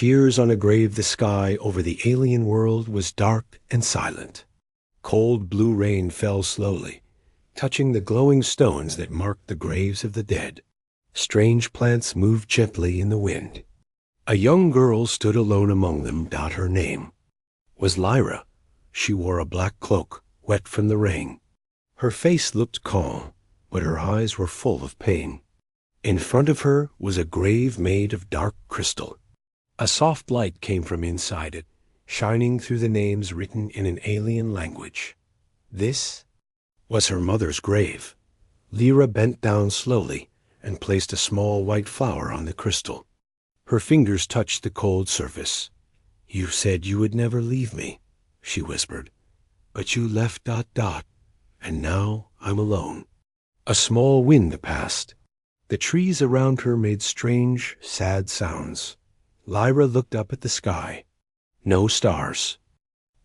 Tears on a grave. The sky over the alien world was dark and silent. Cold blue rain fell slowly, touching the glowing stones that marked the graves of the dead. Strange plants moved gently in the wind. A young girl stood alone among them. Her name was Lyra. She wore a black cloak, wet from the rain. Her face looked calm, but her eyes were full of pain. In front of her was a grave made of dark crystal. A soft light came from inside it, shining through the names written in an alien language. This was her mother's grave. Lyra bent down slowly and placed a small white flower on the crystal. Her fingers touched the cold surface. "You said you would never leave me," she whispered. "But you left ... and now I'm alone." A small wind passed. The trees around her made strange, sad sounds. Lyra looked up at the sky. No stars,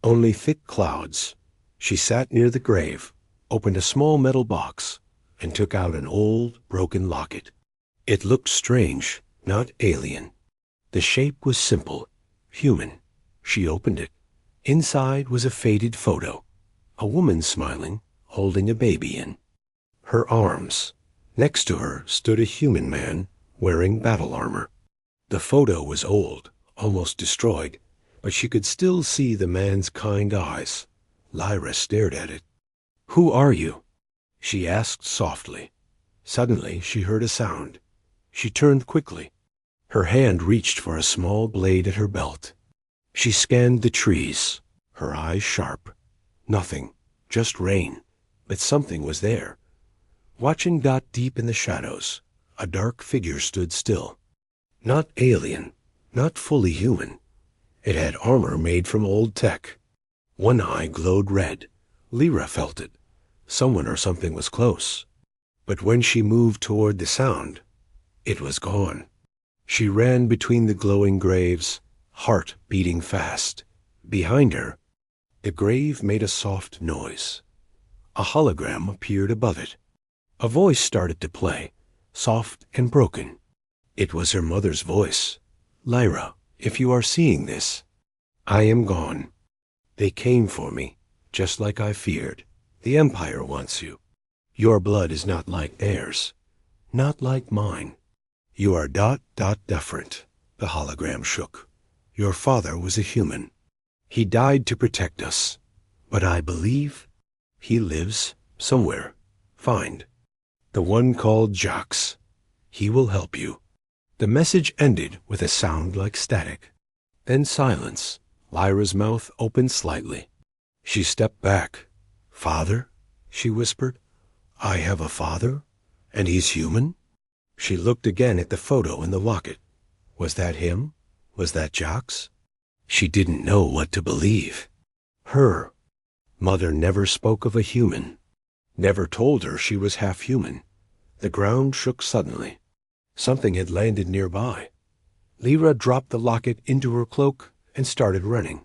only thick clouds. She sat near the grave, opened a small metal box, and took out an old, broken locket. It looked strange, not alien. The shape was simple, human. She opened it. Inside was a faded photo, a woman smiling, holding a baby in her arms. Next to her stood a human man wearing battle armor. The photo was old, almost destroyed, but she could still see the man's kind eyes. Lyra stared at it. "Who are you?" she asked softly. Suddenly she heard a sound. She turned quickly. Her hand reached for a small blade at her belt. She scanned the trees, her eyes sharp. Nothing, just rain, but something was there. Watching deep in the shadows, a dark figure stood still. Not alien, not fully human. It had armor made from old tech. One eye glowed red. Lyra felt it. Someone or something was close. But when she moved toward the sound, it was gone. She ran between the glowing graves, heart beating fast. Behind her, the grave made a soft noise. A hologram appeared above it. A voice started to play, soft and broken. It was her mother's voice. "Lyra, if you are seeing this, I am gone. They came for me, just like I feared. The Empire wants you. Your blood is not like theirs, not like mine. You are ... different." The hologram shook. "Your father was a human. He died to protect us. But I believe he lives somewhere. Find the one called Jax. He will help you." The message ended with a sound like static. Then silence. Lyra's mouth opened slightly. She stepped back. "Father?" she whispered. "I have a father? And he's human?" She looked again at the photo in the locket. Was that him? Was that Jax? She didn't know what to believe. Her mother never spoke of a human, never told her she was half human. The ground shook suddenly. Something had landed nearby. Lyra dropped the locket into her cloak and started running.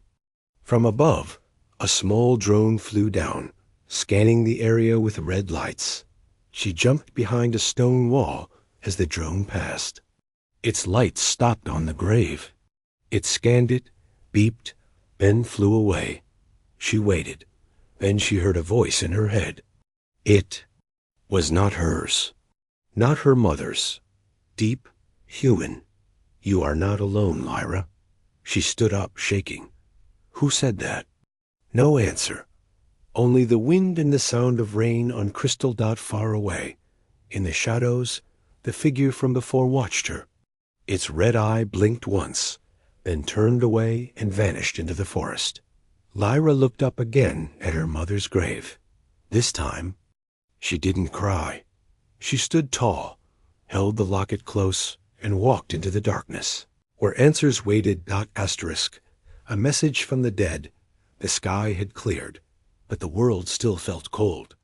From above, a small drone flew down, scanning the area with red lights. She jumped behind a stone wall as the drone passed. Its lights stopped on the grave. It scanned it, beeped, then flew away. She waited. Then she heard a voice in her head. It was not hers, not her mother's. Deep, human. "You are not alone, Lyra." She stood up, shaking. Who said that? No answer. Only the wind and the sound of rain on crystal far away. In the shadows, the figure from before watched her. Its red eye blinked once, then turned away and vanished into the forest. Lyra looked up again at her mother's grave. This time, she didn't cry. She stood tall, held the locket close, and walked into the darkness, where answers waited. A message from the dead. The sky had cleared, but the world still felt cold.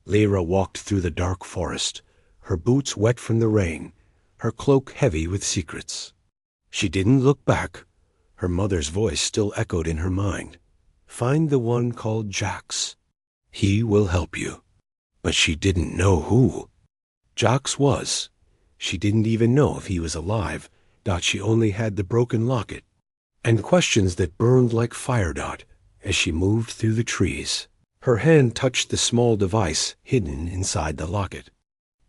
Lyra walked through the dark forest, her boots wet from the rain, her cloak heavy with secrets. She didn't look back. Her mother's voice still echoed in her mind. "Find the one called Jax. He will help you." But she didn't know who Jax was. She didn't even know if he was alive. She only had the broken locket, and questions that burned like fire dot as she moved through the trees. Her hand touched the small device hidden inside the locket.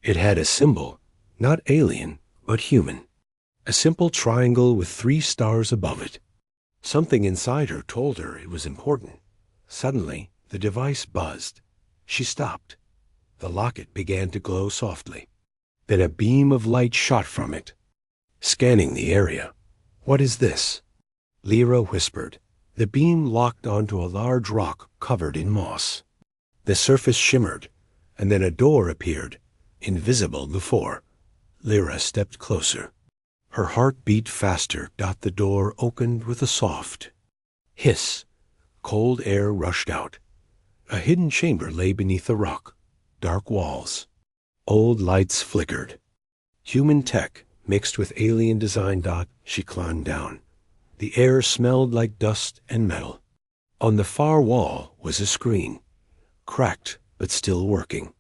It had a symbol, not alien, but human. A simple triangle with 3 stars above it. Something inside her told her it was important. Suddenly, the device buzzed. She stopped. The locket began to glow softly. Then a beam of light shot from it. Scanning the area. "What is this?" Lyra whispered. The beam locked onto a large rock covered in moss. The surface shimmered, and then a door appeared, invisible before. Lyra stepped closer. Her heart beat faster. The door opened with a soft hiss. Cold air rushed out. A hidden chamber lay beneath the rock. Dark walls. Old lights flickered. Human tech mixed with alien design. She climbed down. The air smelled like dust and metal. On the far wall was a screen, cracked but still working.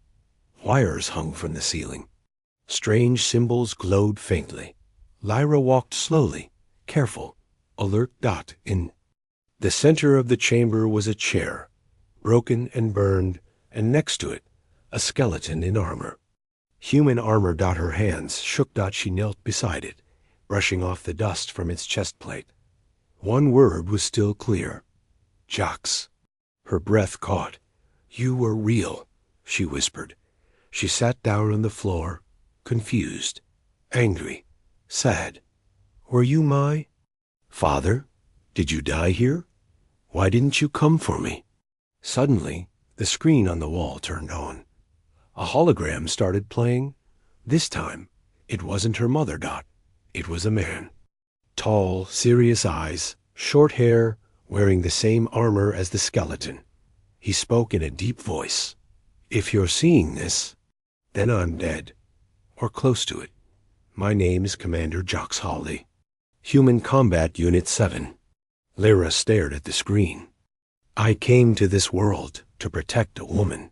Wires hung from the ceiling. Strange symbols glowed faintly. Lyra walked slowly, careful, alert. In the center of the chamber was a chair, broken and burned, and next to it, a skeleton in armor. Human armor. Her hands shook. She knelt beside it, brushing off the dust from its chest plate. One word was still clear. Jocks. Her breath caught. "You were real," she whispered. She sat down on the floor, confused, angry, sad. "Were you my father? Did you die here? Why didn't you come for me?" Suddenly, the screen on the wall turned on. A hologram started playing. This time, it wasn't her mother. It was a man. Tall, serious eyes, short hair, wearing the same armor as the skeleton. He spoke in a deep voice. "If you're seeing this, then I'm dead, or close to it. My name is Commander Jox Hawley. Human Combat Unit 7. Lyra stared at the screen. "I came to this world to protect a woman.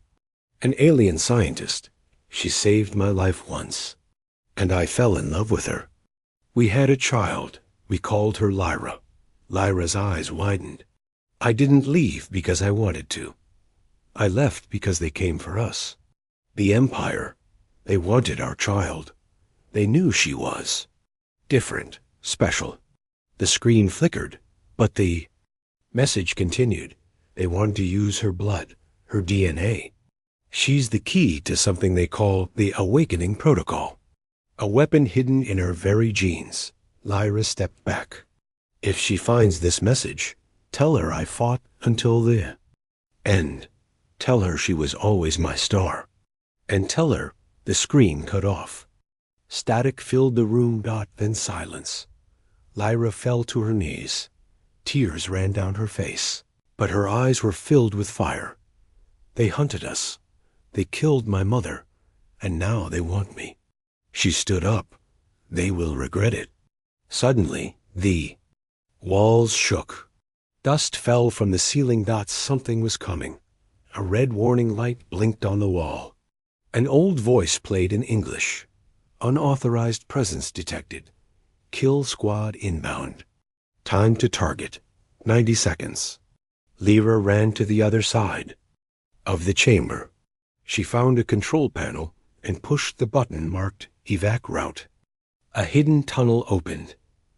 An alien scientist. She saved my life once, and I fell in love with her. We had a child. We called her Lyra." Lyra's eyes widened. "I didn't leave because I wanted to. I left because they came for us. The Empire. They wanted our child. They knew she was different, special." The screen flickered, but the message continued. They wanted to use her blood, her DNA. She's the key to something they call the Awakening Protocol. A weapon hidden in her very genes. Lyra stepped back. "If she finds this message, tell her I fought until the end. Tell her she was always my star. And tell her the screen cut off." Static filled the room. Then silence. Lyra fell to her knees. Tears ran down her face, but her eyes were filled with fire. "They hunted us. They killed my mother, and now they want me." She stood up. "They will regret it." Suddenly, the walls shook. Dust fell from the ceiling. Something was coming. A red warning light blinked on the wall. An old voice played in English. "Unauthorized presence detected. Kill squad inbound. Time to target. 90 seconds. Lyra ran to the other side of the chamber. She found a control panel and pushed the button marked Evac Route. A hidden tunnel opened.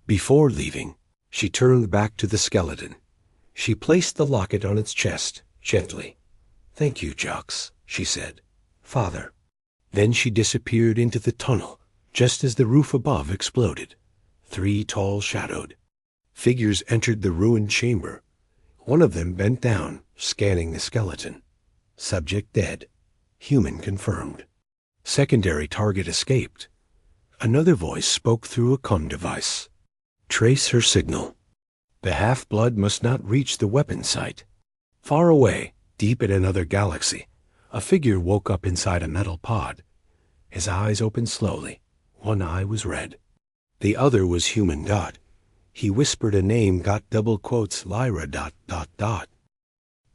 Before leaving, she turned back to the skeleton. She placed the locket on its chest, gently. "Thank you, Jox," she said. "Father." Then she disappeared into the tunnel, just as the roof above exploded. 3 tall shadowed figures entered the ruined chamber. One of them bent down, scanning the skeleton. Subject dead. Human confirmed. Secondary target escaped. Another voice spoke through a comm device. "Trace her signal. The half-blood must not reach the weapon site." Far away, deep in another galaxy, a figure woke up inside a metal pod. His eyes opened slowly. One eye was red. The other was human. He whispered a name. Double quotes Lyra.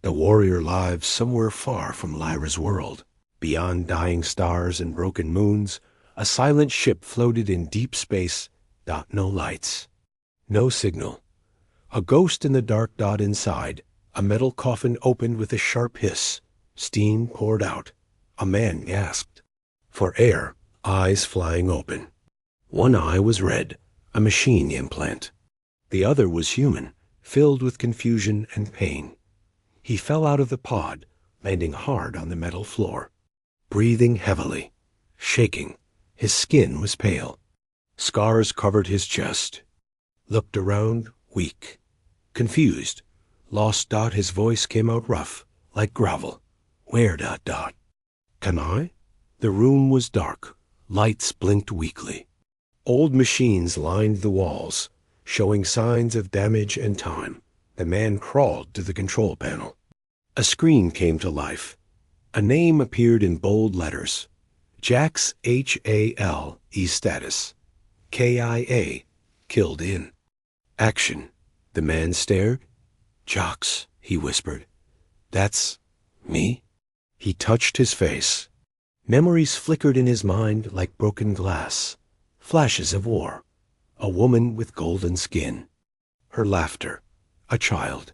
The warrior lives somewhere far from Lyra's world. Beyond dying stars and broken moons, a silent ship floated in deep space. No lights. No signal. A ghost in the dark. Inside, a metal coffin opened with a sharp hiss. Steam poured out. A man gasped for air, eyes flying open. One eye was red, a machine implant. The other was human, filled with confusion and pain. He fell out of the pod, landing hard on the metal floor. Breathing heavily, shaking, his skin was pale. Scars covered his chest. Looked around, weak, confused, lost. His voice came out rough, like gravel. Where? Can I? The room was dark. Lights blinked weakly. Old machines lined the walls, showing signs of damage and time. The man crawled to the control panel. A screen came to life. A name appeared in bold letters. Jack's HALE status. KIA, killed in. Action. The man stared. Jocks, he whispered. That's me? He touched his face. Memories flickered in his mind like broken glass. Flashes of war. A woman with golden skin. Her laughter. A child.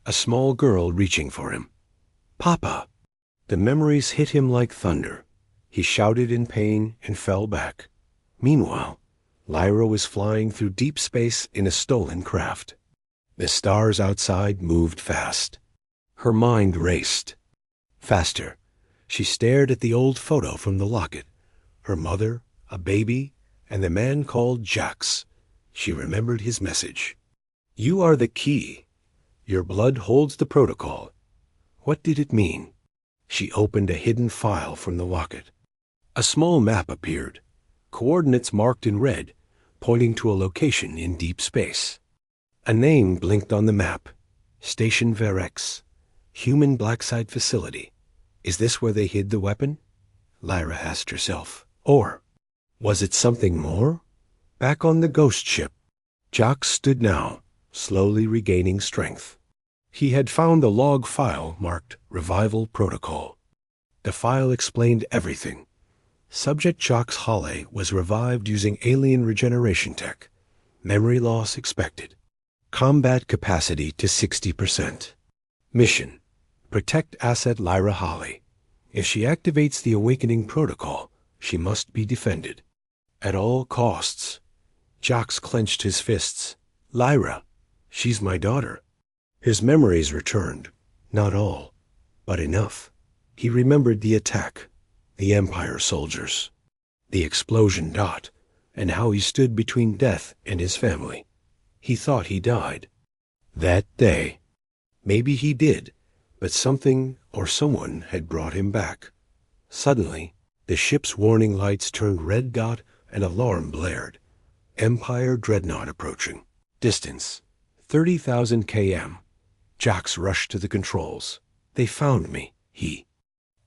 A small girl reaching for him. Papa! The memories hit him like thunder. He shouted in pain and fell back. Meanwhile, Lyra was flying through deep space in a stolen craft. The stars outside moved fast. Her mind raced. Faster. She stared at the old photo from the locket. Her mother, a baby, and the man called Jax. She remembered his message. You are the key. Your blood holds the protocol. What did it mean? She opened a hidden file from the locket. A small map appeared, coordinates marked in red, pointing to a location in deep space. A name blinked on the map. Station Verex. Human Blacksite Facility. Is this where they hid the weapon? Lyra asked herself. Or was it something more? Back on the ghost ship, Jock stood now, slowly regaining strength. He had found the log file marked Revival Protocol. The file explained everything. Subject Jock's Holly was revived using alien regeneration tech. Memory loss expected. Combat capacity to 60%. Mission: protect asset Lyra Holly. If she activates the awakening protocol, she must be defended. At all costs. Jox clenched his fists. Lyra, she's my daughter. His memories returned. Not all, but enough. He remembered the attack, the Empire soldiers, the explosion. And how he stood between death and his family. He thought he died. That day. Maybe he did, but something or someone had brought him back. Suddenly, the ship's warning lights turned red. An alarm blared. Empire dreadnought approaching. Distance, 30,000 km. Jax rushed to the controls. They found me, he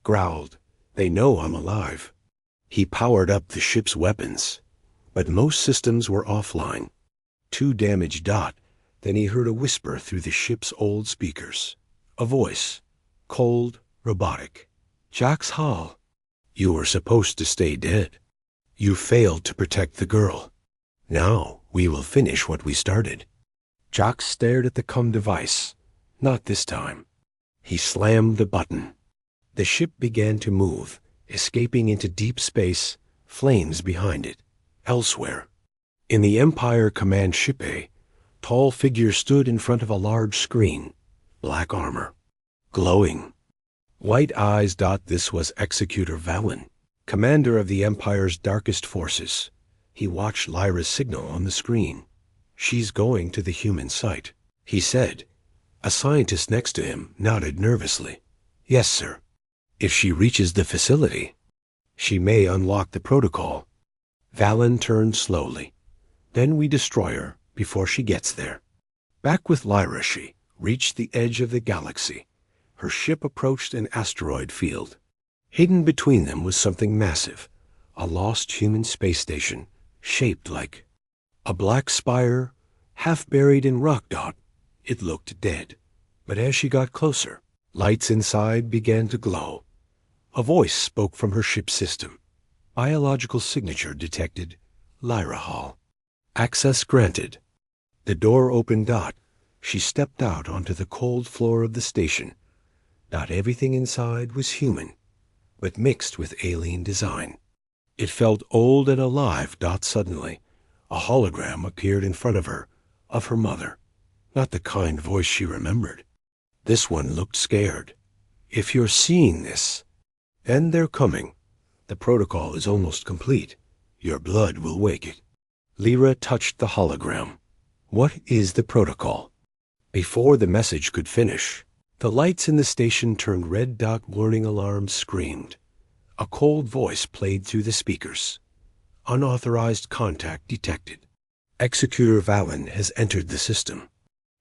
growled. They know I'm alive. He powered up the ship's weapons, but most systems were offline. 2 damaged. Then he heard a whisper through the ship's old speakers. A voice, cold, robotic. Jax Hall, you were supposed to stay dead. You failed to protect the girl. Now we will finish what we started. Jax stared at the device. Not this time. He slammed the button. The ship began to move, escaping into deep space, flames behind it. Elsewhere, in the Empire command ship A, tall figure stood in front of a large screen. Black armor. Glowing. White eyes. This was Executor Valen, commander of the Empire's darkest forces. He watched Lyra's signal on the screen. She's going to the human site, he said. A scientist next to him nodded nervously. Yes, sir. If she reaches the facility, she may unlock the protocol. Valen turned slowly. Then we destroy her before she gets there. Back with Lyra, she reached the edge of the galaxy. Her ship approached an asteroid field. Hidden between them was something massive, a lost human space station, shaped like a black spire, half buried in rock. It looked dead, but as she got closer, lights inside began to glow. A voice spoke from her ship system. Biological signature detected. Lyra Hall. Access granted. The door opened. She stepped out onto the cold floor of the station. Not everything inside was human, but mixed with alien design. It felt old and alive. Suddenly, a hologram appeared in front of her mother. Not the kind voice she remembered. This one looked scared. "If you're seeing this, and they're coming, the protocol is almost complete. Your blood will wake it." Lyra touched the hologram. "What is the protocol?" Before the message could finish, the lights in the station turned red. Warning alarms screamed. A cold voice played through the speakers. "Unauthorized contact detected. Executor Valen has entered the system."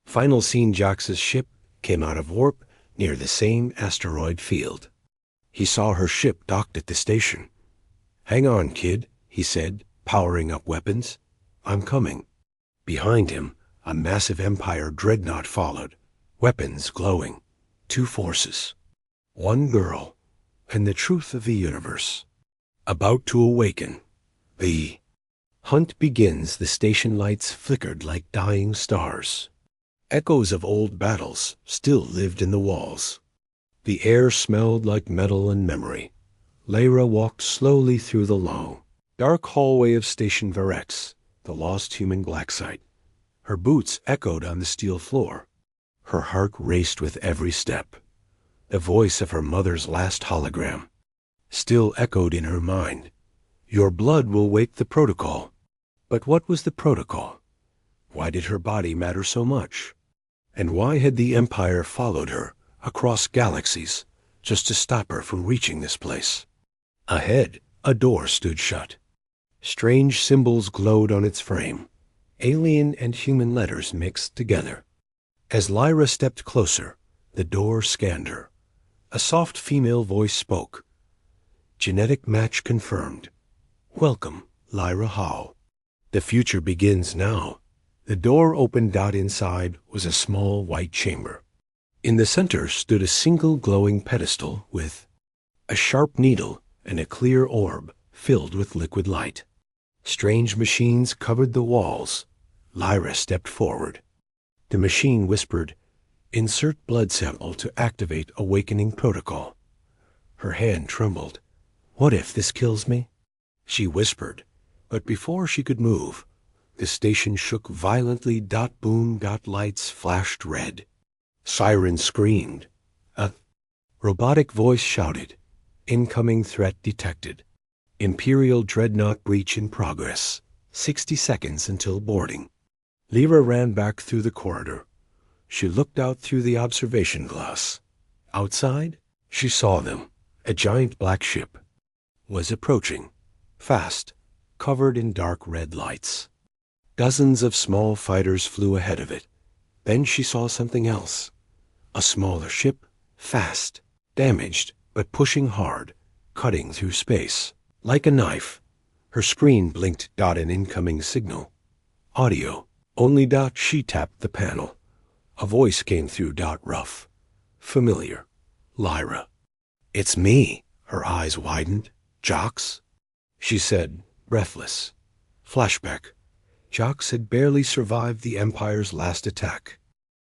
Final scene: Jax's ship came out of warp near the same asteroid field. He saw her ship docked at the station. "Hang on, kid," he said, powering up weapons. "I'm coming." Behind him, a massive Empire dreadnought followed, weapons glowing. Two forces. One girl, and the truth of the universe. About to awaken. The hunt begins. The station lights flickered like dying stars. Echoes of old battles still lived in the walls. The air smelled like metal and memory. Lyra walked slowly through the long, dark hallway of Station Varex, the lost human galaxy. Her boots echoed on the steel floor. Her heart raced with every step. The voice of her mother's last hologram still echoed in her mind. "Your blood will wake the protocol." But what was the protocol? Why did her body matter so much? And why had the Empire followed her across galaxies just to stop her from reaching this place? Ahead, a door stood shut. Strange symbols glowed on its frame. Alien and human letters mixed together. As Lyra stepped closer, the door scanned her. A soft female voice spoke. "Genetic match confirmed. Welcome, Lyra Howe. The future begins now." The door opened. Inside was a small white chamber. In the center stood a single glowing pedestal with a sharp needle and a clear orb filled with liquid light. Strange machines covered the walls. Lyra stepped forward. The machine whispered, "Insert blood sample to activate awakening protocol." Her hand trembled. "What if this kills me?" she whispered, but before she could move, the station shook violently. Boom. Lights flashed red. Sirens screamed. A robotic voice shouted, "Incoming threat detected. Imperial dreadnought breach in progress. 60 seconds until boarding." Lyra ran back through the corridor. She looked out through the observation glass. Outside, she saw them. A giant black ship was approaching, fast, covered in dark red lights. Dozens of small fighters flew ahead of it. Then she saw something else. A smaller ship, fast, damaged, but pushing hard, cutting through space. Like a knife, her screen blinked. An incoming signal. Audio. Only. She tapped the panel. A voice came through. Rough. Familiar. "Lyra." "It's me." Her eyes widened. "Jax?" she said, breathless. Flashback. Jax had barely survived the Empire's last attack.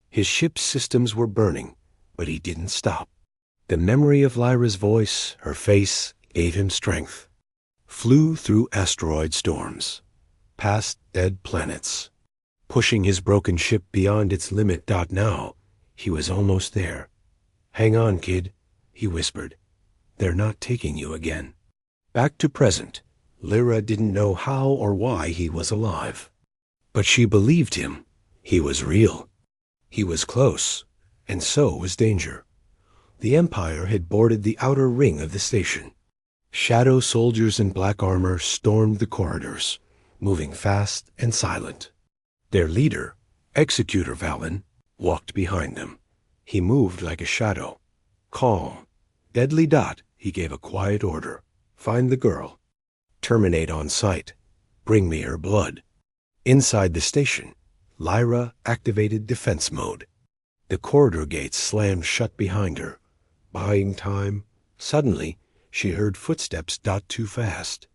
His ship's systems were burning, but he didn't stop. The memory of Lyra's voice, her face, gave him strength. Flew through asteroid storms, past dead planets, pushing his broken ship beyond its limit. Now, he was almost there. "Hang on, kid," he whispered. "They're not taking you again." Back to present, Lyra didn't know how or why he was alive. But she believed him. He was real. He was close, and so was danger. The Empire had boarded the outer ring of the station. Shadow soldiers in black armor stormed the corridors, moving fast and silent. Their leader, Executor Valen, walked behind them. He moved like a shadow. Calm. "Deadly." He gave a quiet order. "Find the girl. Terminate on sight. Bring me her blood." Inside the station, Lyra activated defense mode. The corridor gates slammed shut behind her, buying time. Suddenly, she heard footsteps. Too fast.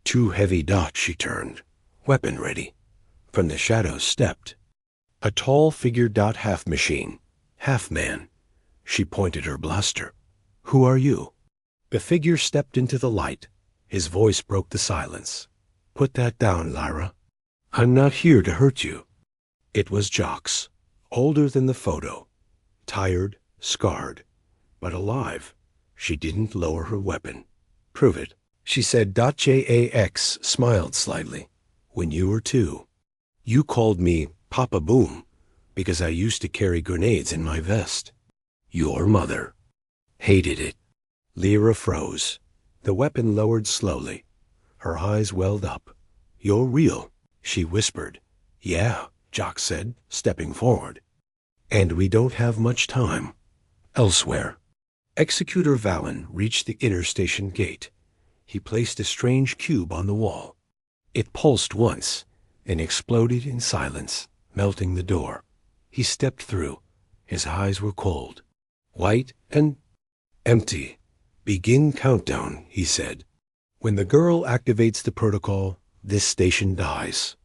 Too heavy. She turned, weapon ready. From the shadows stepped A tall figure. Half machine, half man. She pointed her blaster. Who are you? The figure stepped into the light. His voice broke the silence. Put that down, Lyra. I'm not here to hurt you. It was Jox, older than the photo. Tired, scarred, but alive. She didn't lower her weapon. Prove it, she said. Jax smiled slightly. When you were 2, you called me Papa Boom because I used to carry grenades in my vest. Your mother hated it. Lyra froze. The weapon lowered slowly. Her eyes welled up. You're real, she whispered. Yeah, Jox said, stepping forward. And we don't have much time. Elsewhere. Executor Valen reached the inner station gate. He placed a strange cube on the wall. It pulsed once and exploded in silence, melting the door. He stepped through. His eyes were cold, white and empty. Begin countdown, he said. When the girl activates the protocol, this station dies.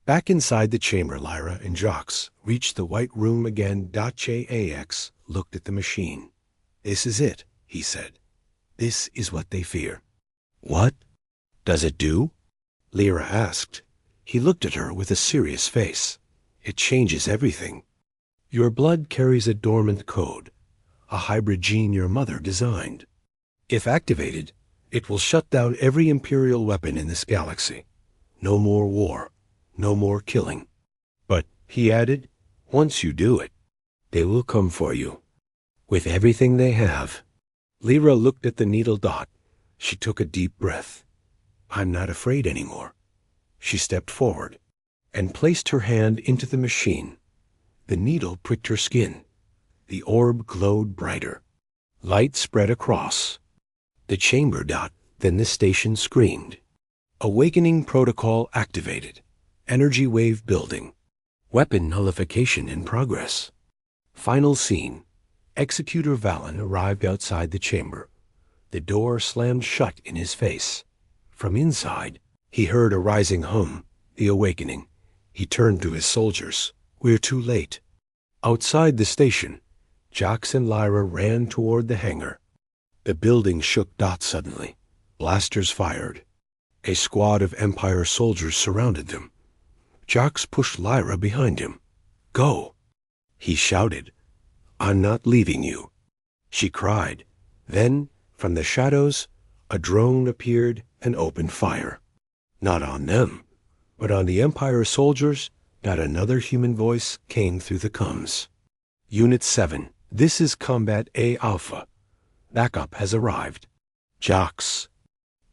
Back inside the chamber, Lyra and Jox reached the white room again. Jax looked at the machine. This is it, he said. This is what they fear. What does it do? Lyra asked. He looked at her with a serious face. It changes everything. Your blood carries a dormant code, a hybrid gene your mother designed. If activated, it will shut down every Imperial weapon in this galaxy. No more war, no more killing. But, he added, once you do it, they will come for you, with everything they have. Lyra looked at the needle dot. She took a deep breath. I'm not afraid anymore. She stepped forward and placed her hand into the machine. The needle pricked her skin. The orb glowed brighter. Light spread across. The chamber. Then the station screamed. Awakening protocol activated. Energy wave building. Weapon nullification in progress. Final scene. Executor Valen arrived outside the chamber. The door slammed shut in his face. From inside, he heard a rising hum, the awakening. He turned to his soldiers. We're too late. Outside the station, Jox and Lyra ran toward the hangar. The building shook. Suddenly, blasters fired. A squad of Empire soldiers surrounded them. Jox pushed Lyra behind him. Go, he shouted. I'm not leaving you. She cried. Then, from the shadows, a drone appeared and opened fire. Not on them, but on the Empire soldiers. Not another human voice came through the comms. Unit 7, this is Combat A Alpha. Backup has arrived. Jox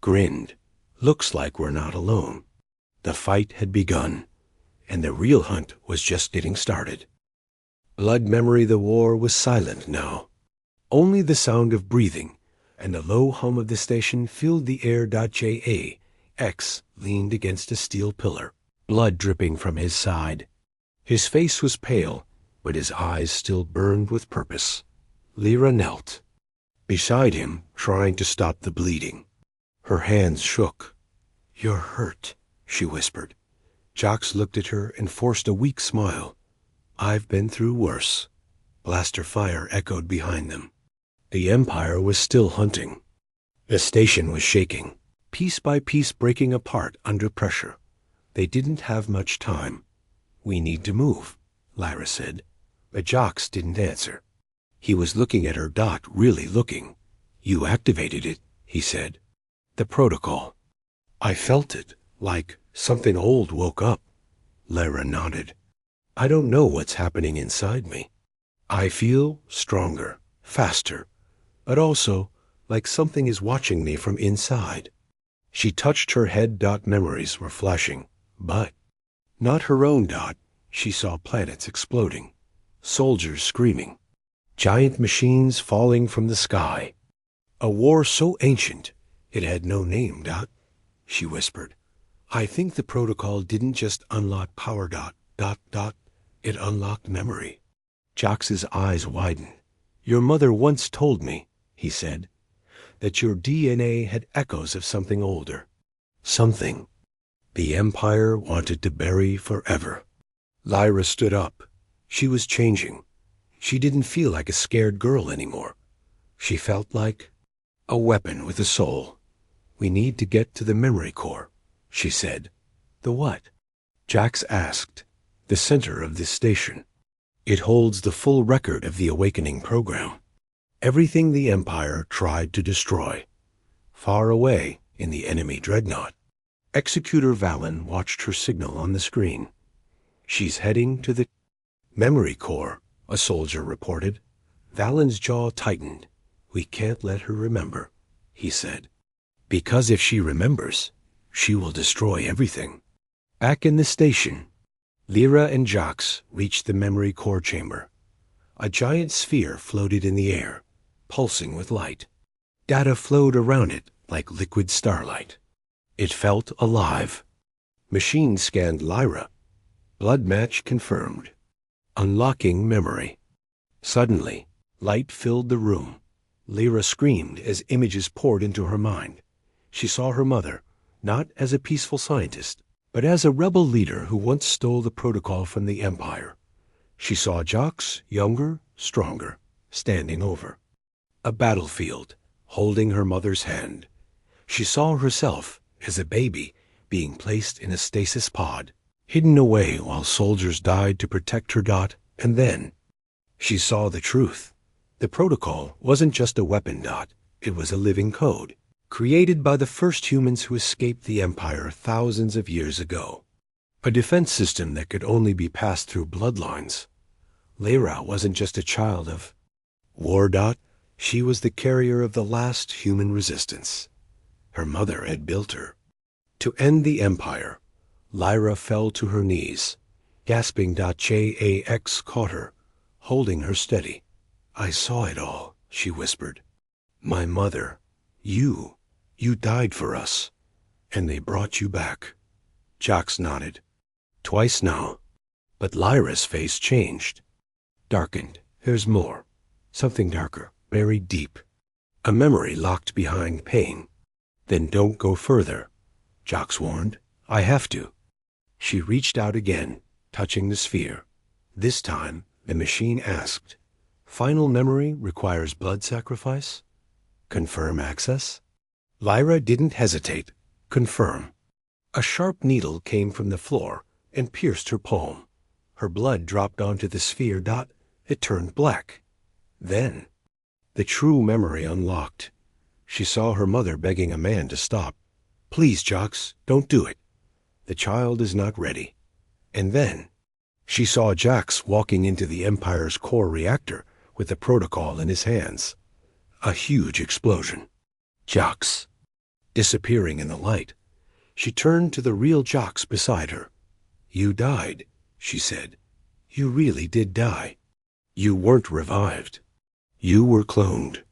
grinned. Looks like we're not alone. The fight had begun, and the real hunt was just getting started. Blood memory. The war was silent now. Only the sound of breathing and the low hum of the station filled the air. Jax leaned against a steel pillar, blood dripping from his side. His face was pale, but his eyes still burned with purpose. Lyra knelt beside him, trying to stop the bleeding. Her hands shook. You're hurt, she whispered. Jox looked at her and forced a weak smile. I've been through worse. Blaster fire echoed behind them. The Empire was still hunting. The station was shaking, piece by piece breaking apart under pressure. They didn't have much time. We need to move, Lyra said. But Jox didn't answer. He was looking at her. Really looking. You activated it, he said. The protocol. I felt it, like something old woke up. Lyra nodded. I don't know what's happening inside me. I feel stronger, faster, but also like something is watching me from inside. She touched her head. Memories were flashing, but not her own. She saw planets exploding, soldiers screaming, giant machines falling from the sky. A war so ancient it had no name. She whispered. I think the protocol didn't just unlock power. It unlocked memory. Jox's eyes widened. Your mother once told me, he said, that your DNA had echoes of something older. Something the Empire wanted to bury forever. Lyra stood up. She was changing. She didn't feel like a scared girl anymore. She felt like a weapon with a soul. "We need to get to the memory core," she said. "The what?" Jax asked. "The center of this station. It holds the full record of the awakening program. Everything the Empire tried to destroy. Far away in the enemy dreadnought." Executor Valen watched her signal on the screen. "She's heading to the memory core," a soldier reported. Valen's jaw tightened. "We can't let her remember," he said. "Because if she remembers, she will destroy everything." Back in the station, Lyra and Jax reached the memory core chamber. A giant sphere floated in the air, pulsing with light. Data flowed around it like liquid starlight. It felt alive. Machine scanned Lyra. Blood match confirmed. Unlocking memory. Suddenly, light filled the room. Lyra screamed as images poured into her mind. She saw her mother, not as a peaceful scientist, but as a rebel leader who once stole the protocol from the Empire. She saw Jax, younger, stronger, standing over a battlefield, holding her mother's hand. She saw herself as a baby being placed in a stasis pod, hidden away while soldiers died to protect her. And then she saw the truth. The protocol wasn't just a weapon. It was a living code, created by the first humans who escaped the Empire thousands of years ago. A defense system that could only be passed through bloodlines. Lyra wasn't just a child of war. She was the carrier of the last human resistance. Her mother had built her. To end the Empire, Lyra fell to her knees. Gasping, Jax caught her, holding her steady. "I saw it all," she whispered. "My mother, you died for us, and they brought you back." Jax nodded. "Twice now." But Lyra's face changed. Darkened. "There's more. Something darker, buried deep. A memory locked behind pain." "Then don't go further," Jax warned. "I have to." She reached out again, touching the sphere. This time, the machine asked, "Final memory requires blood sacrifice? Confirm access?" Lyra didn't hesitate. "Confirm." A sharp needle came from the floor and pierced her palm. Her blood dropped onto the sphere. It turned black. Then, the true memory unlocked. She saw her mother begging a man to stop. "Please, Jax, don't do it. The child is not ready." And then, she saw Jax walking into the Empire's core reactor with the protocol in his hands. A huge explosion. Jax, disappearing in the light. She turned to the real Jax beside her. "You died," she said. "You really did die. You weren't revived. You were cloned."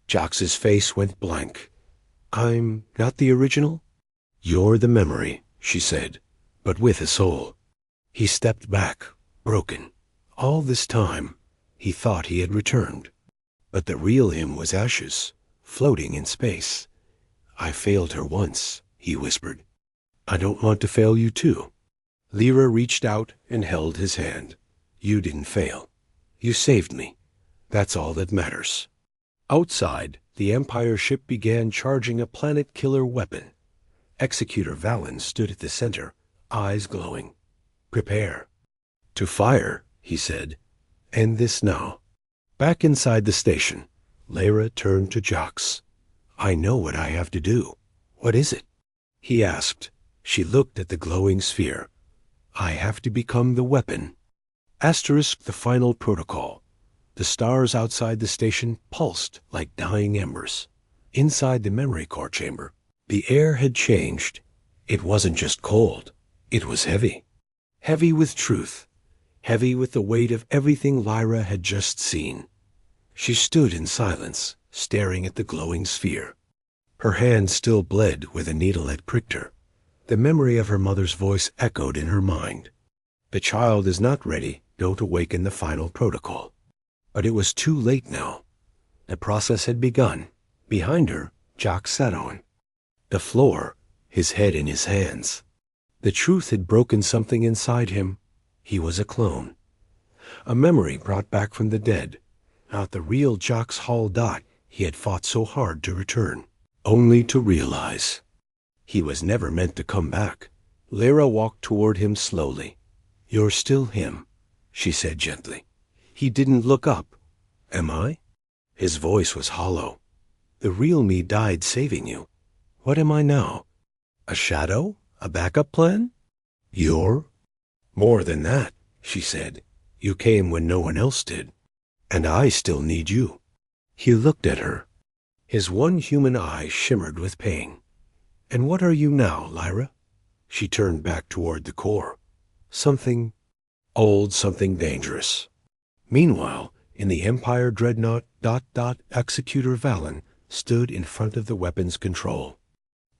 Jax's face went blank. "I'm not the original?" "You're the memory," she said, "but with a soul." He stepped back, broken. All this time, he thought he had returned. But the real him was ashes, floating in space. "I failed her once," he whispered. "I don't want to fail you too." Lyra reached out and held his hand. "You didn't fail. You saved me. That's all that matters." Outside, the Empire ship began charging a planet-killer weapon. Executor Valen stood at the center, eyes glowing. "Prepare." "To fire," he said. "End this now." Back inside the station, Lyra turned to Jax. "I know what I have to do." "What is it?" he asked. She looked at the glowing sphere. "I have to become the weapon." Asterisk the final protocol. The stars outside the station pulsed like dying embers. Inside the memory core chamber, the air had changed. It wasn't just cold. It was heavy. Heavy with truth. Heavy with the weight of everything Lyra had just seen. She stood in silence, staring at the glowing sphere. Her hand still bled where the needle had pricked her. The memory of her mother's voice echoed in her mind. "The child is not ready. Don't awaken the final protocol." But it was too late now. The process had begun. Behind her, Jax sat on the floor, his head in his hands. The truth had broken something inside him. He was a clone. A memory brought back from the dead. Not the real Jox Hall Dot he had fought so hard to return. Only to realize he was never meant to come back. Lyra walked toward him slowly. "You're still him," she said gently. He didn't look up. "Am I?" His voice was hollow. "The real me died saving you. What am I now? A shadow? A backup plan?" "You're more than that," she said. "You came when no one else did. And I still need you." He looked at her. His one human eye shimmered with pain. "And what are you now, Lyra?" She turned back toward the core. "Something old, something dangerous." Meanwhile, in the Empire dreadnought, Executor Valen stood in front of the weapons control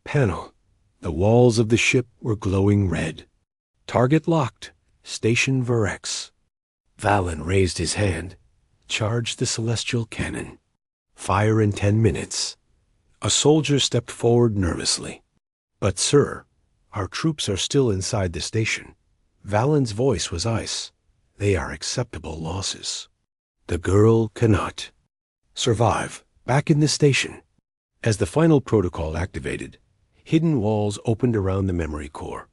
panel. The walls of the ship were glowing red. "Target locked. Station Virex." Valen raised his hand. "Charge the celestial cannon. Fire in 10 minutes. A soldier stepped forward nervously. "But, sir, our troops are still inside the station." Valen's voice was ice. "They are acceptable losses. The girl cannot survive back in the station." As the final protocol activated, hidden walls opened around the memory core.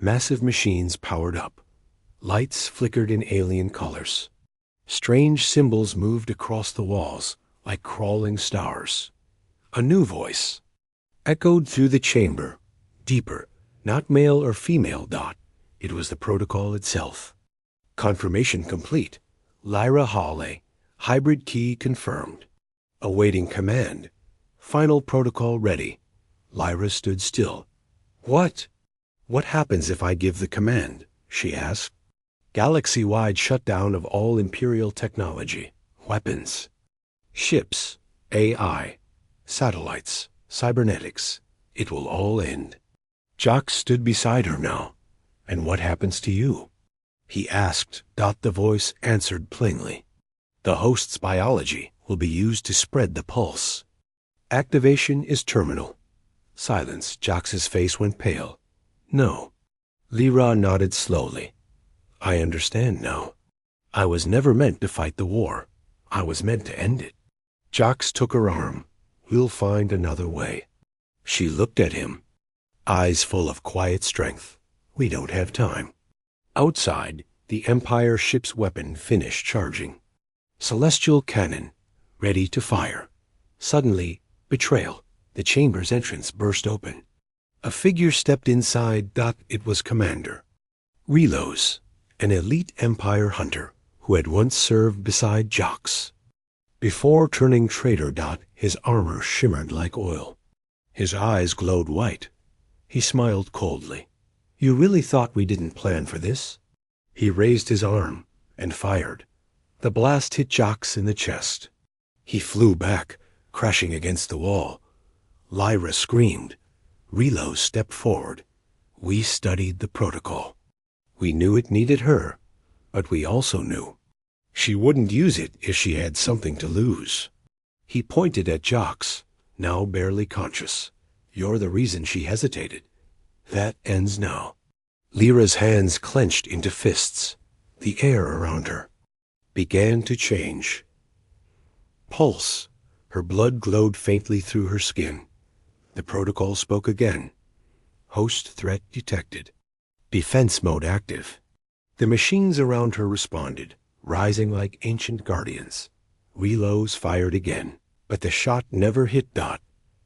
Massive machines powered up. Lights flickered in alien colors. Strange symbols moved across the walls like crawling stars. A new voice echoed through the chamber, deeper, not male or female. It was the protocol itself. "Confirmation complete. Lyra Hawley, hybrid key confirmed. Awaiting command. Final protocol ready." Lyra stood still. "What? What happens if I give the command?" she asked. "Galaxy-wide shutdown of all Imperial technology, weapons, ships, AI, satellites, cybernetics. It will all end." Jox stood beside her now. "And what happens to you?" he asked. The voice answered plainly. "The host's biology will be used to spread the pulse. Activation is terminal." Silence. Jox's face went pale. "No." Lyra nodded slowly. "I understand now. I was never meant to fight the war. I was meant to end it." Jox took her arm. "We'll find another way." She looked at him, eyes full of quiet strength. "We don't have time." Outside, the Empire ship's weapon finished charging. Celestial cannon, ready to fire. Suddenly, betrayal. The chamber's entrance burst open. A figure stepped inside. It was Commander Relos, an elite Empire hunter who had once served beside Jox. Before turning traitor. His armor shimmered like oil. His eyes glowed white. He smiled coldly. "You really thought we didn't plan for this?" He raised his arm and fired. The blast hit Jox in the chest. He flew back, crashing against the wall. Lyra screamed. Relos stepped forward. "We studied the protocol. We knew it needed her, but we also knew she wouldn't use it if she had something to lose." He pointed at Jox, now barely conscious. "You're the reason she hesitated. That ends now." Lyra's hands clenched into fists. The air around her began to change. Pulse. Her blood glowed faintly through her skin. The protocol spoke again. "Host threat detected. Defense mode active." The machines around her responded, rising like ancient guardians. Relos fired again, but the shot never hit.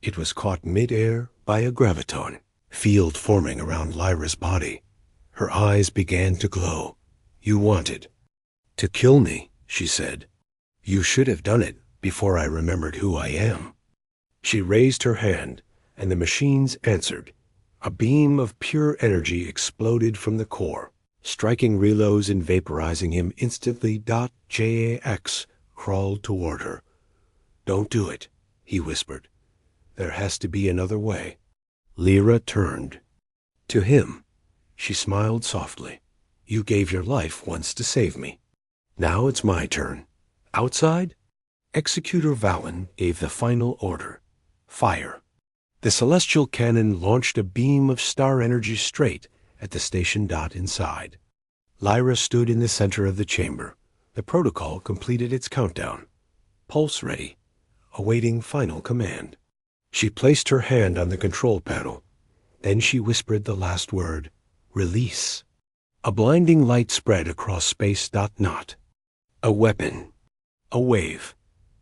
It was caught mid-air by a graviton field forming around Lyra's body. Her eyes began to glow. "You wanted to kill me," she said. "You should have done it before I remembered who I am." She raised her hand, and the machines answered. A beam of pure energy exploded from the core, striking Relos and vaporizing him instantly. Jax crawled toward her. "Don't do it," he whispered. "There has to be another way." Lyra turned to him. She smiled softly. "You gave your life once to save me. Now it's my turn." Outside, Executor Valen gave the final order. "Fire." The celestial cannon launched a beam of star energy straight at the station. Inside, Lyra stood in the center of the chamber. The protocol completed its countdown. Pulse ready, awaiting final command. She placed her hand on the control panel. Then she whispered the last word, release. A blinding light spread across space. Not a weapon, a wave,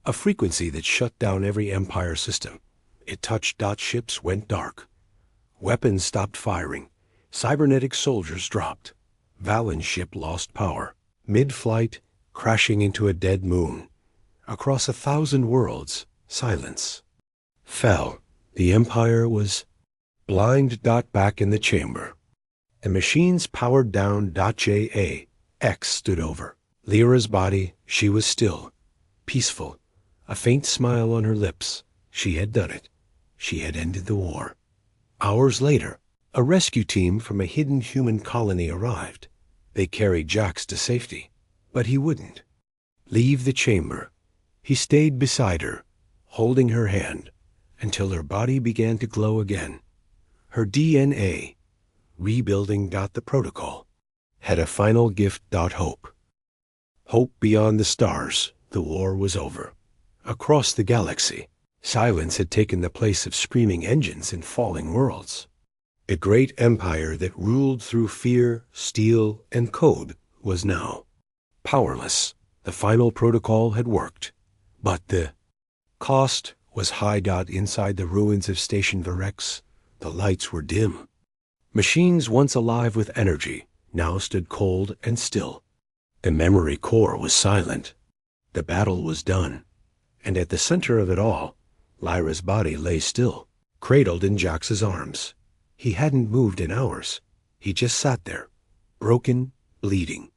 a frequency that shut down every Empire system. It touched. Ships went dark. Weapons stopped firing. Cybernetic soldiers dropped. Valen's ship lost power. Mid-flight, crashing into a dead moon. Across 1,000 worlds, silence. Fell. The Empire was blind. Back in the chamber. The machines powered down. JAX stood over Lyra's body. She was still, peaceful, a faint smile on her lips. She had done it. She had ended the war. Hours later, a rescue team from a hidden human colony arrived. They carried Jax to safety, but he wouldn't leave the chamber. He stayed beside her, holding her hand, until her body began to glow again. Her DNA, rebuilding. The protocol had a final gift. Hope. Hope beyond the stars. The war was over. Across the galaxy, silence had taken the place of screaming engines in falling worlds. A great empire that ruled through fear, steel, and code was now powerless. The final protocol had worked, but the cost was high. Inside the ruins of Station Virex, the lights were dim. Machines once alive with energy now stood cold and still. The memory core was silent. The battle was done, and at the center of it all, Lyra's body lay still, cradled in Jax's arms. He hadn't moved in hours. He just sat there, broken, bleeding,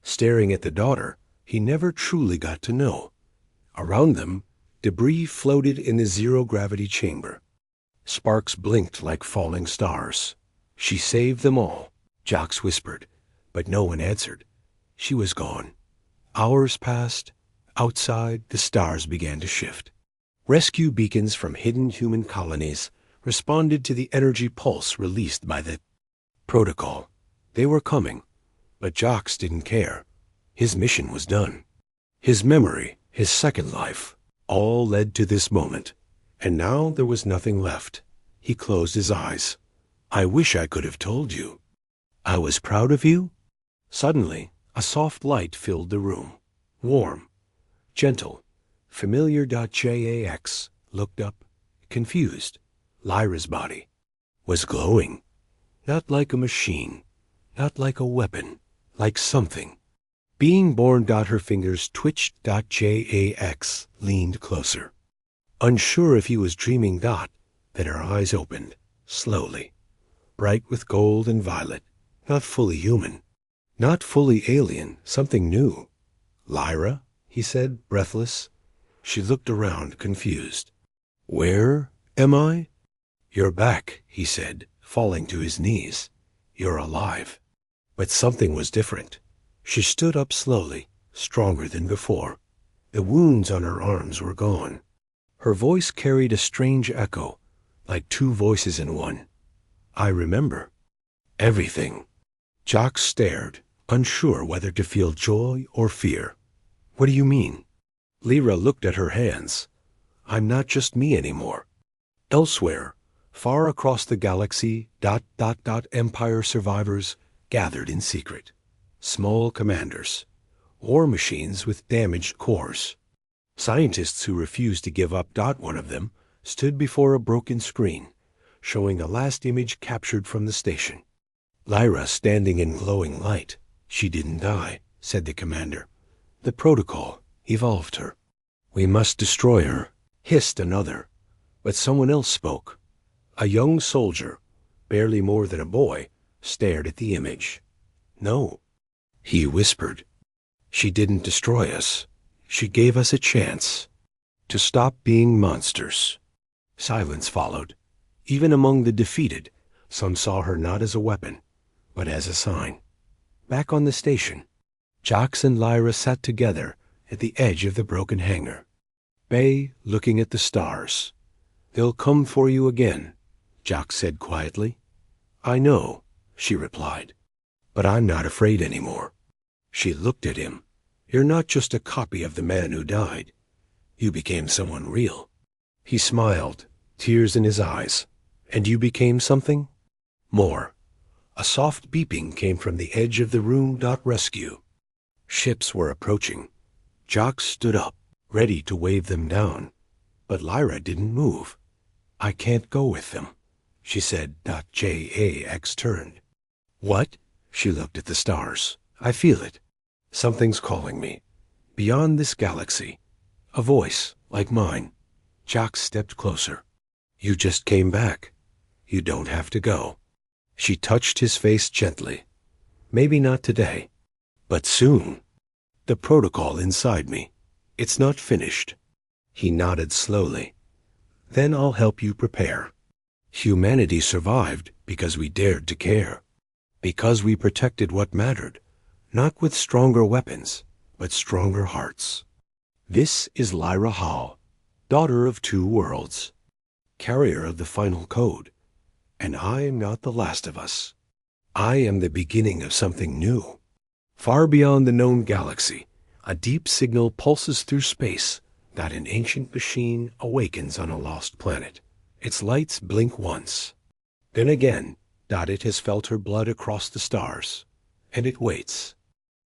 staring at the daughter he never truly got to know. Around them, debris floated in the zero-gravity chamber. Sparks blinked like falling stars. She saved them all, Jax whispered, but no one answered. She was gone. Hours passed. Outside, the stars began to shift. Rescue beacons from hidden human colonies responded to the energy pulse released by the protocol. They were coming, but Jax didn't care. His mission was done. His memory, his second life, all led to this moment. And now there was nothing left. He closed his eyes. I wish I could have told you. I was proud of you. Suddenly, a soft light filled the room. Warm, gentle, familiar. Jax looked up, confused. Lyra's body was glowing, not like a machine, not like a weapon, like something. Being born. Her fingers twitched. Jax leaned closer. Unsure if he was dreaming. Then her eyes opened, slowly, bright with gold and violet, not fully human, not fully alien, something new. Lyra, he said, breathless. She looked around, confused. Where am I? You're back, he said, falling to his knees. You're alive. But something was different. She stood up slowly, stronger than before. The wounds on her arms were gone. Her voice carried a strange echo, like two voices in one. I remember. Everything. Jax stared, unsure whether to feel joy or fear. What do you mean? Lyra looked at her hands. I'm not just me anymore. Elsewhere, far across the galaxy. Empire survivors gathered in secret. Small commanders. War machines with damaged cores. Scientists who refused to give up. One of them stood before a broken screen, showing the last image captured from the station. Lyra standing in glowing light. She didn't die, said the commander. The protocol evolved her. We must destroy her, hissed another. But someone else spoke. A young soldier, barely more than a boy, stared at the image. No, he whispered. She didn't destroy us. She gave us a chance to stop being monsters. Silence followed. Even among the defeated, some saw her not as a weapon, but as a sign. Back on the station, Jax and Lyra sat together at the edge of the broken hangar. Bay looking at the stars. They'll come for you again, Jax said quietly. I know, she replied. But I'm not afraid anymore. She looked at him. You're not just a copy of the man who died. You became someone real. He smiled, tears in his eyes. And you became something? More. A soft beeping came from the edge of the room. Rescue. Ships were approaching. Jock stood up, ready to wave them down. But Lyra didn't move. I can't go with them, she said. Jax turned. What? She looked at the stars. I feel it. Something's calling me. Beyond this galaxy. A voice, like mine. Jock stepped closer. You just came back. You don't have to go. She touched his face gently. Maybe not today, but soon. The protocol inside me. It's not finished. He nodded slowly. Then I'll help you prepare. Humanity survived because we dared to care. Because we protected what mattered, not with stronger weapons, but stronger hearts. This is Lyra Hall, daughter of two worlds, carrier of the final code. And I am not the last of us. I am the beginning of something new. Far beyond the known galaxy, a deep signal pulses through space that an ancient machine awakens on a lost planet. Its lights blink once. Then again, it has felt her blood across the stars. And it waits.